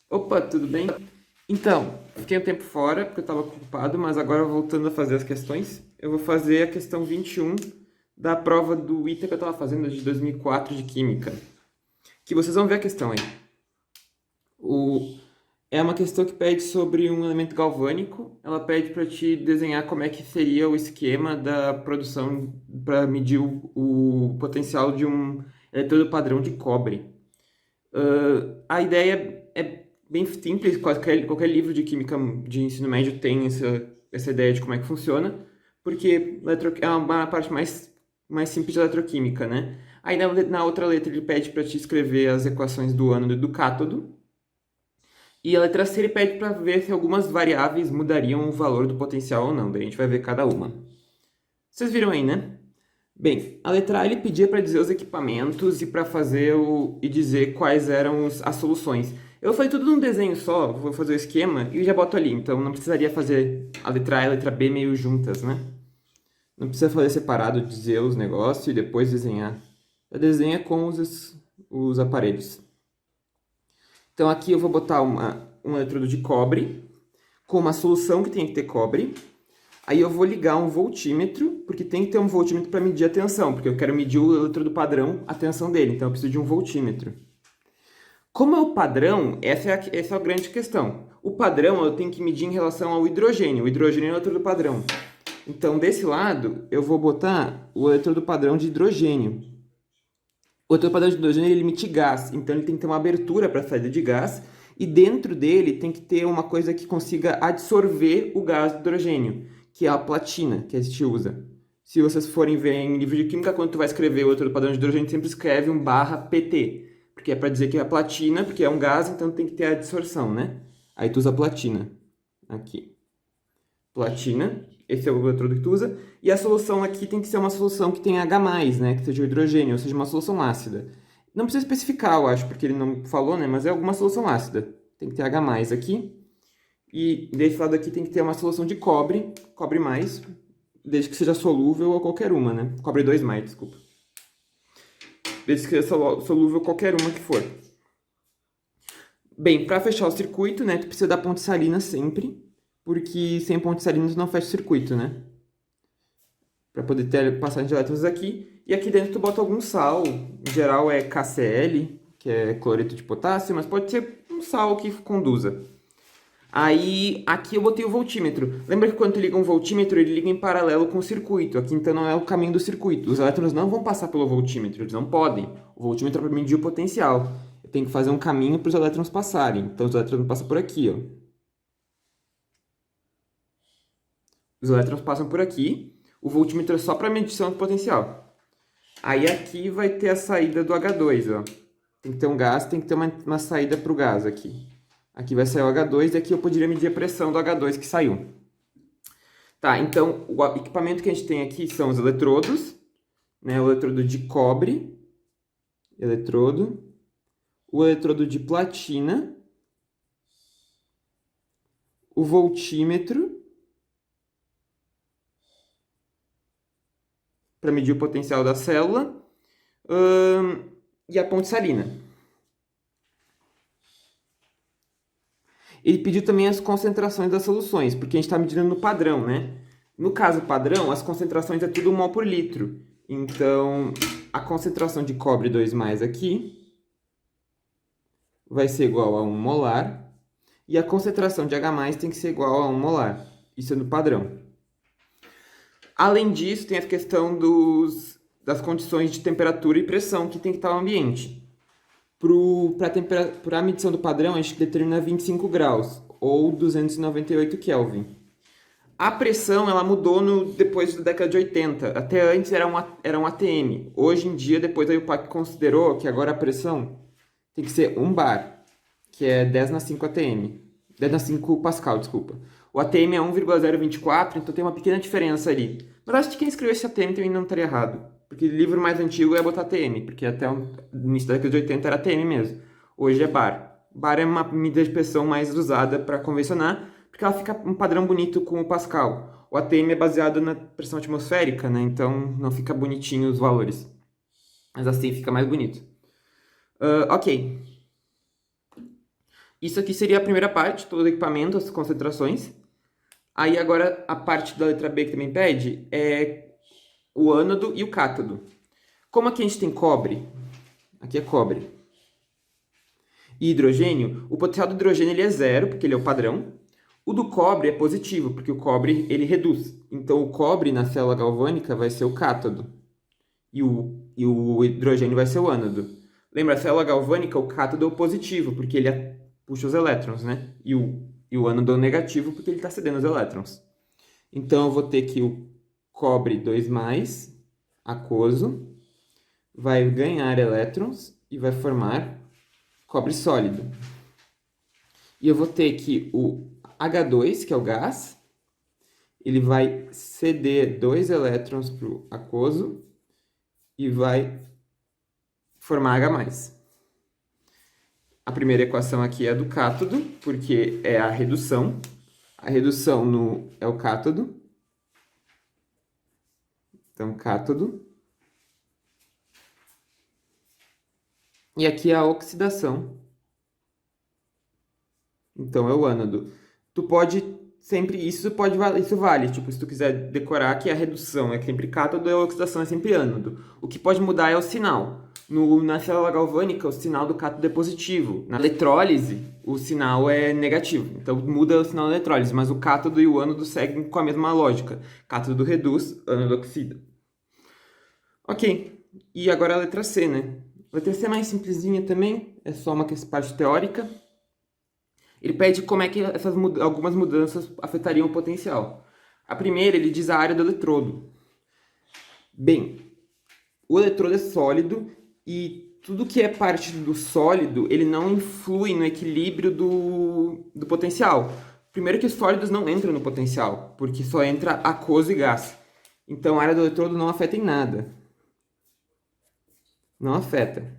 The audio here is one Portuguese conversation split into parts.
Opa, tudo bem? Então, fiquei um tempo fora porque eu estava ocupado, mas agora voltando a fazer as questões, eu vou fazer a questão 21 da prova do ITA que eu estava fazendo de 2004 de Química. Que vocês vão ver a questão aí. O... É uma questão que pede sobre um elemento galvânico. Ela pede para te desenhar como é que seria o esquema da produção para medir o potencial de um eletrodo padrão de cobre. A ideia é bem simples, qualquer livro de química de ensino médio tem essa ideia de como é que funciona, porque é uma parte mais simples da eletroquímica, né? Aí na outra letra ele pede para te escrever as equações do ânodo e do cátodo, e a letra C ele pede para ver se algumas variáveis mudariam o valor do potencial ou não, daí a gente vai ver cada uma. Vocês viram aí, né? Bem, a letra A ele pedia para dizer os equipamentos e para e dizer quais eram as soluções. Eu falei tudo num desenho só, vou fazer o esquema e já boto ali, então não precisaria fazer a letra A e a letra B meio juntas, né? Não precisa fazer separado, dizer os negócios e depois desenhar. Já desenha com os aparelhos. Então aqui eu vou botar um eletrodo de cobre com uma solução que tem que ter cobre. Aí eu vou ligar um voltímetro, porque tem que ter um voltímetro para medir a tensão, porque eu quero medir o eletrodo padrão, a tensão dele, então eu preciso de um voltímetro. Como é o padrão, essa é a grande questão. O padrão eu tenho que medir em relação ao hidrogênio. O hidrogênio é o eletrodo padrão. Então, desse lado, eu vou botar o eletrodo padrão de hidrogênio. O eletrodo padrão de hidrogênio ele emite gás, então ele tem que ter uma abertura para a saída de gás, e dentro dele tem que ter uma coisa que consiga absorver o gás do hidrogênio, que é a platina, que a gente usa. Se vocês forem ver em livro de química, quando tu vai escrever o eletrodo padrão de hidrogênio, sempre escreve um barra PT, porque é para dizer que é a platina, porque é um gás, então tem que ter a adsorção, né? Aí tu usa platina, aqui. Platina, esse é o eletrodo que tu usa, e a solução aqui tem que ser uma solução que tenha H+, né, que seja o hidrogênio, ou seja, uma solução ácida. Não precisa especificar, eu acho, porque ele não falou, né, mas é alguma solução ácida. Tem que ter H+ aqui, e desse lado aqui tem que ter uma solução de cobre, cobre mais, desde que seja solúvel ou qualquer uma, né, cobre 2+, desculpa. Desde que seja solúvel qualquer uma que for. Bem, para fechar o circuito, né, tu precisa da ponte salina sempre, porque sem ponte salina tu não fecha o circuito, né? Para poder ter passagem de elétrons aqui. E aqui dentro tu bota algum sal, em geral é KCl, que é cloreto de potássio, mas pode ser um sal que conduza. Aí, aqui eu botei o voltímetro. Lembra que quando tu liga um voltímetro, ele liga em paralelo com o circuito. Aqui então não é o caminho do circuito. Os elétrons não vão passar pelo voltímetro, eles não podem. O voltímetro é para medir o potencial. Eu tenho que fazer um caminho para os elétrons passarem. Então os elétrons passam por aqui, ó. Os elétrons passam por aqui. O voltímetro é só para medição do potencial. Aí aqui vai ter a saída do H2, ó. Tem que ter um gás, tem que ter uma saída para o gás aqui. Aqui vai sair o H2 e aqui eu poderia medir a pressão do H2 que saiu. Tá, então o equipamento que a gente tem aqui são os eletrodos, né? O eletrodo de cobre, eletrodo, o eletrodo de platina, o voltímetro, para medir o potencial da célula, e a ponte salina. Ele pediu também as concentrações das soluções, porque a gente está medindo no padrão, né? No caso padrão, as concentrações é tudo mol por litro. Então, a concentração de cobre 2+ aqui vai ser igual a 1 molar. E a concentração de H+ tem que ser igual a 1 molar. Isso é no padrão. Além disso, tem a questão das condições de temperatura e pressão que tem que estar no ambiente. Para a medição do padrão, a gente determina 25 graus, ou 298 Kelvin. A pressão ela mudou depois da década de 80. Até antes era um ATM. Hoje em dia, depois a IUPAC considerou que agora a pressão tem que ser 1 bar, que é 10 na 5 ATM. 10 na 5 Pascal, desculpa. O ATM é 1,024, então tem uma pequena diferença ali. Mas acho que quem escreveu esse ATM também não estaria errado. Porque o livro mais antigo é botar ATM, porque até o início da década de 80 era ATM mesmo. Hoje é bar. Bar é uma medida de pressão mais usada para convencionar, porque ela fica um padrão bonito com o Pascal. O ATM é baseado na pressão atmosférica, né? Então não fica bonitinho os valores. Mas assim fica mais bonito. Ok. Isso aqui seria a primeira parte, todo o equipamento, as concentrações. Aí agora a parte da letra B que também pede é o ânodo e o cátodo. Como aqui a gente tem cobre, aqui é cobre, e hidrogênio, o potencial do hidrogênio ele é zero, porque ele é o padrão. O do cobre é positivo, porque o cobre ele reduz. Então o cobre na célula galvânica vai ser o cátodo. E o hidrogênio vai ser o ânodo. Lembra, a célula galvânica, o cátodo é o positivo, porque ele puxa os elétrons, né? E o ânodo é o negativo, porque ele está cedendo os elétrons. Então eu vou ter que o cobre 2+, aquoso, vai ganhar elétrons e vai formar cobre sólido. E eu vou ter que o H2, que é o gás, ele vai ceder 2 elétrons para o aquoso e vai formar H+. A primeira equação aqui é do cátodo, porque é a redução. A redução é o cátodo. Então, cátodo. E aqui é a oxidação. Então, é o ânodo. Tu pode sempre... Isso vale. Tipo, se tu quiser decorar que a redução é sempre cátodo e a oxidação é sempre ânodo. O que pode mudar é o sinal. Na célula galvânica, o sinal do cátodo é positivo. Na eletrólise, o sinal é negativo. Então, muda o sinal da eletrólise. Mas o cátodo e o ânodo seguem com a mesma lógica. Cátodo reduz, ânodo oxida. Ok. E agora a letra C, né? A letra C é mais simplesinha também. É só uma parte teórica. Ele pede como é que algumas mudanças afetariam o potencial. A primeira, ele diz a área do eletrodo. Bem, o eletrodo é sólido e tudo que é parte do sólido, ele não influi no equilíbrio do potencial. Primeiro que os sólidos não entram no potencial, porque só entra aquoso e gás. Então a área do eletrodo não afeta em nada. Não afeta.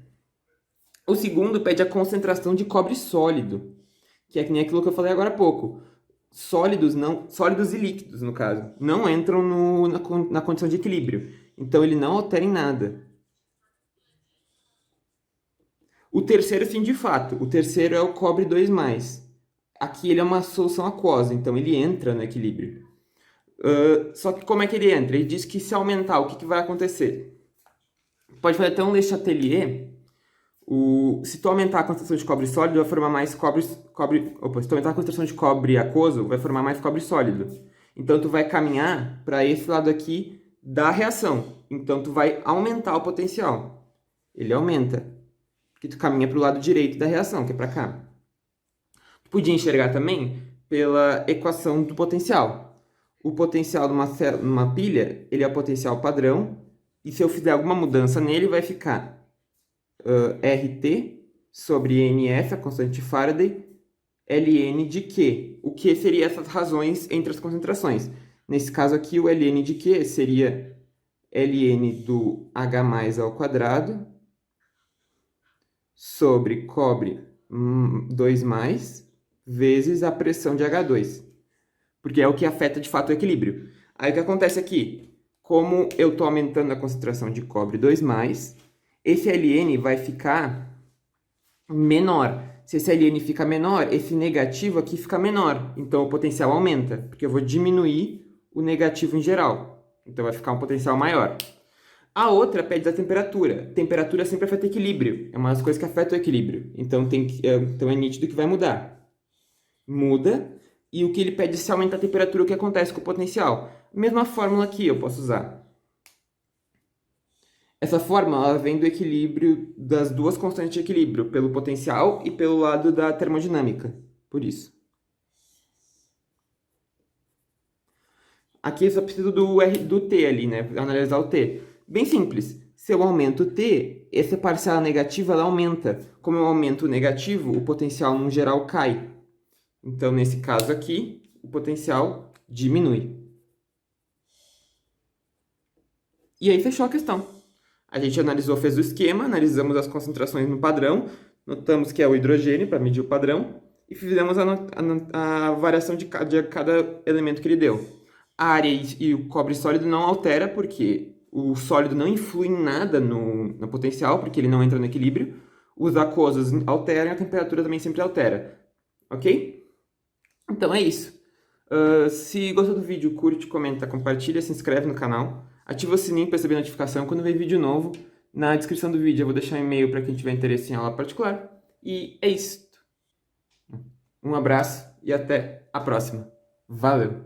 O segundo pede a concentração de cobre sólido, que é que nem aquilo que eu falei agora há pouco. Sólidos e líquidos, no caso, não entram na condição de equilíbrio. Então ele não altera em nada. O terceiro, sim, de fato. O terceiro é o cobre 2+. Aqui ele é uma solução aquosa, então ele entra no equilíbrio. Só que como é que ele entra? Ele diz que se aumentar, o que vai acontecer? Pode fazer até um Le Chatelier. Se tu aumentar a concentração de cobre sólido, vai formar mais se tu aumentar a concentração de cobre aquoso, vai formar mais cobre sólido. Então, tu vai caminhar para esse lado aqui da reação. Então, tu vai aumentar o potencial. Ele aumenta. Porque tu caminha para o lado direito da reação, que é para cá. Tu podia enxergar também pela equação do potencial. O potencial numa pilha, ele é o potencial padrão. E se eu fizer alguma mudança nele, vai ficar RT sobre NF, a constante de Faraday, Ln de Q. O Q seria essas razões entre as concentrações. Nesse caso aqui, o Ln de Q seria Ln do H+ ao quadrado sobre cobre 2+ vezes a pressão de H2. Porque é o que afeta de fato o equilíbrio. Aí o que acontece aqui? Como eu estou aumentando a concentração de cobre 2+, esse Ln vai ficar menor. Se esse Ln fica menor, esse negativo aqui fica menor. Então o potencial aumenta, porque eu vou diminuir o negativo em geral. Então vai ficar um potencial maior. A outra pede a temperatura. Temperatura sempre afeta equilíbrio. É uma das coisas que afeta o equilíbrio. Então é nítido que vai mudar. Muda. E o que ele pede é se aumentar a temperatura, o que acontece com o potencial? Mesma fórmula aqui eu posso usar. Essa fórmula ela vem do equilíbrio das duas constantes de equilíbrio, pelo potencial e pelo lado da termodinâmica. Por isso. Aqui eu só preciso do T ali, né? Analisar o T. Bem simples. Se eu aumento o T, essa parcela negativa ela aumenta. Como eu aumento o negativo, o potencial no geral cai. Então, nesse caso aqui, o potencial diminui. E aí fechou a questão. A gente analisou, fez o esquema, analisamos as concentrações no padrão, notamos que é o hidrogênio para medir o padrão e fizemos a variação de cada elemento que ele deu. A área e o cobre sólido não altera porque o sólido não influi em nada no potencial, porque ele não entra no equilíbrio. Os aquosos alteram e a temperatura também sempre altera. ok? Então é isso. Se gostou do vídeo, curte, comenta, compartilha, se inscreve no canal, ativa o sininho para receber notificação quando vem vídeo novo. Na descrição do vídeo eu vou deixar um e-mail para quem tiver interesse em aula particular. E é isso. Um abraço e até a próxima. Valeu!